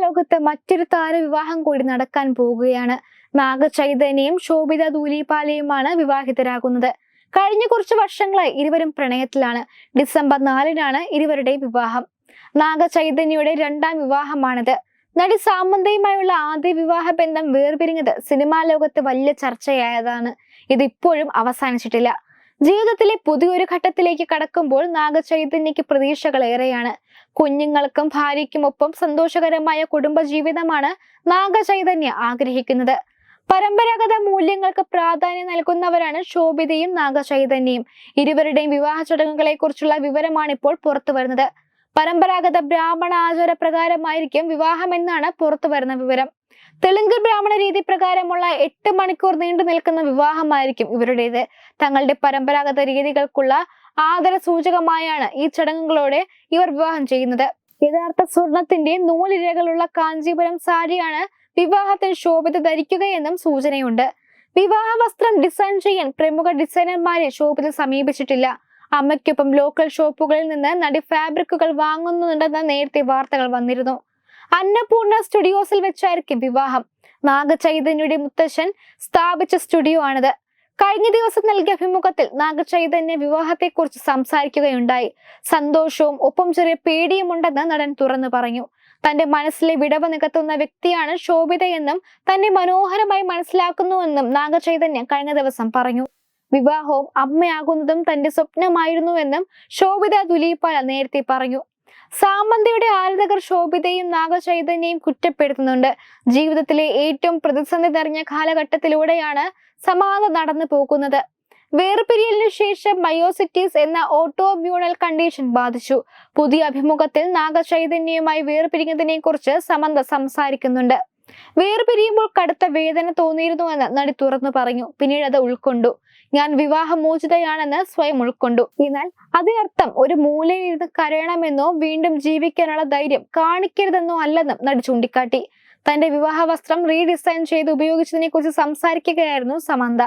ലോകത്ത് മറ്റൊരു താരവിവാഹം കൂടി നടക്കാൻ പോകുകയാണ്. നാഗചൈതന്യയും ശോഭിത ധൂലിപാലയുമാണ് വിവാഹിതരാകുന്നത്. കഴിഞ്ഞ കുറച്ച് വർഷങ്ങളായി ഇരുവരും പ്രണയത്തിലാണ്. ഡിസംബർ 4-നാണ് ഇരുവരുടെയും വിവാഹം. നാഗചൈതന്യയുടെ രണ്ടാം വിവാഹമാണിത്. നടി സാമന്തയുമായുള്ള ആദ്യ വിവാഹ ബന്ധം വേർപിരിഞ്ഞത് സിനിമാ ലോകത്ത് വലിയ ചർച്ചയായതാണ്. ഇതിപ്പോഴും അവസാനിച്ചിട്ടില്ല. ജീവിതത്തിലെ പുതിയൊരു ഘട്ടത്തിലേക്ക് കടക്കുമ്പോൾ നാഗചൈതന്യക്ക് പ്രതീക്ഷകൾ ഏറെയാണ്. കുഞ്ഞുങ്ങൾക്കും ഭാര്യയ്ക്കുമൊപ്പം സന്തോഷകരമായ കുടുംബജീവിതമാണ് നാഗചൈതന്യ ആഗ്രഹിക്കുന്നത്. പരമ്പരാഗത മൂല്യങ്ങൾക്ക് പ്രാധാന്യം നൽകുന്നവരാണ് ശോഭിതയും നാഗചൈതന്യയും. ഇരുവരുടെയും വിവാഹ ചടങ്ങുകളെ കുറിച്ചുള്ള വിവരമാണ് ഇപ്പോൾ പുറത്തു വരുന്നത്. പരമ്പരാഗത ബ്രാഹ്മണ ആചാര പ്രകാരമായിരിക്കും വിവാഹമെന്നാണ് പുറത്തു വരുന്ന വിവരം. തെലുങ്ക് ബ്രാഹ്മണ രീതി പ്രകാരമുള്ള 8 മണിക്കൂർ നീണ്ടു നിൽക്കുന്ന വിവാഹമായിരിക്കും ഇവരുടേത്. തങ്ങളുടെ പരമ്പരാഗത രീതികൾക്കുള്ള ആദര സൂചകമായാണ് ഈ ചടങ്ങുകളോടെ ഇവർ വിവാഹം ചെയ്യുന്നത്. യഥാർത്ഥ സ്വർണത്തിന്റെ നൂലിരകളുള്ള കാഞ്ചീപുരം സാരിയാണ് വിവാഹത്തിന് ശോഭിത ധരിക്കുകയെന്നും സൂചനയുണ്ട്. വിവാഹ വസ്ത്രം ഡിസൈൻ ചെയ്യാൻ പ്രമുഖ ഡിസൈനർമാരെ ശോഭിത സമീപിച്ചിട്ടില്ല. അമ്മയ്ക്കൊപ്പം ലോക്കൽ ഷോപ്പുകളിൽ നിന്ന് നടി ഫാബ്രിക്കുകൾ വാങ്ങുന്നുണ്ടെന്ന് നേരത്തെ വാർത്തകൾ വന്നിരുന്നു. അന്നപൂർണ സ്റ്റുഡിയോസിൽ വെച്ചായിരിക്കും വിവാഹം. നാഗചൈതന്യയുടെ മുത്തശ്ശൻ സ്ഥാപിച്ച സ്റ്റുഡിയോ ആണിത്. കഴിഞ്ഞ ദിവസം നൽകിയ അഭിമുഖത്തിൽ നാഗചൈതന്യ വിവാഹത്തെക്കുറിച്ച് സംസാരിക്കുകയുണ്ടായി. സന്തോഷവും ഒപ്പം ചെറിയ പേടിയും ഉണ്ടെന്ന് നടൻ തുറന്നു പറഞ്ഞു. തന്റെ മനസ്സിലെ വിടവ് നികത്തുന്ന വ്യക്തിയാണ് ശോഭിതയെന്നും തന്നെ മനോഹരമായി മനസ്സിലാക്കുന്നുവെന്നും നാഗചൈതന്യ കഴിഞ്ഞ ദിവസം പറഞ്ഞു. വിവാഹവും അമ്മയാകുന്നതും തന്റെ സ്വപ്നമായിരുന്നുവെന്നും ശോഭിത ധൂലിപാല നേരത്തെ പറഞ്ഞു. സാമന്തയുടെ ആരാധകർ ശോഭിതയും നാഗചൈതന്യയും കുറ്റപ്പെടുത്തുന്നുണ്ട്. ജീവിതത്തിലെ ഏറ്റവും പ്രതിസന്ധി നിറഞ്ഞ കാലഘട്ടത്തിലൂടെയാണ് സമാന്ത നടന്നു പോകുന്നത്. വേർപിരിയലിനു ശേഷം മയോസിറ്റിസ് എന്ന ഓട്ടോമ്യൂണൽ കണ്ടീഷൻ ബാധിച്ചു. പുതിയ അഭിമുഖത്തിൽ നാഗചൈതന്യയുമായി വേർപിരിഞ്ഞതിനെ കുറിച്ച് സമന്ത സംസാരിക്കുന്നുണ്ട്. വേർപിരിയുമ്പോൾ കടുത്ത വേദന തോന്നിയിരുന്നുവെന്ന് നടി തുറന്നു പറഞ്ഞു. പിന്നീട് അത് ഉൾക്കൊണ്ടു. ഞാൻ വിവാഹമോചിതയാണെന്ന് സ്വയം ഉൾക്കൊണ്ടു. എന്നാൽ അതിനർത്ഥം ഒരു മൂലയിൽ ഇരുന്ന് കരയണമെന്നോ വീണ്ടും ജീവിക്കാനുള്ള ധൈര്യം കാണിക്കരുതെന്നോ അല്ലെന്നും നടി ചൂണ്ടിക്കാട്ടി. തന്റെ വിവാഹ വസ്ത്രം റീഡിസൈൻ ചെയ്ത് ഉപയോഗിച്ചതിനെ കുറിച്ച് സംസാരിക്കുകയായിരുന്നു സമന്ത.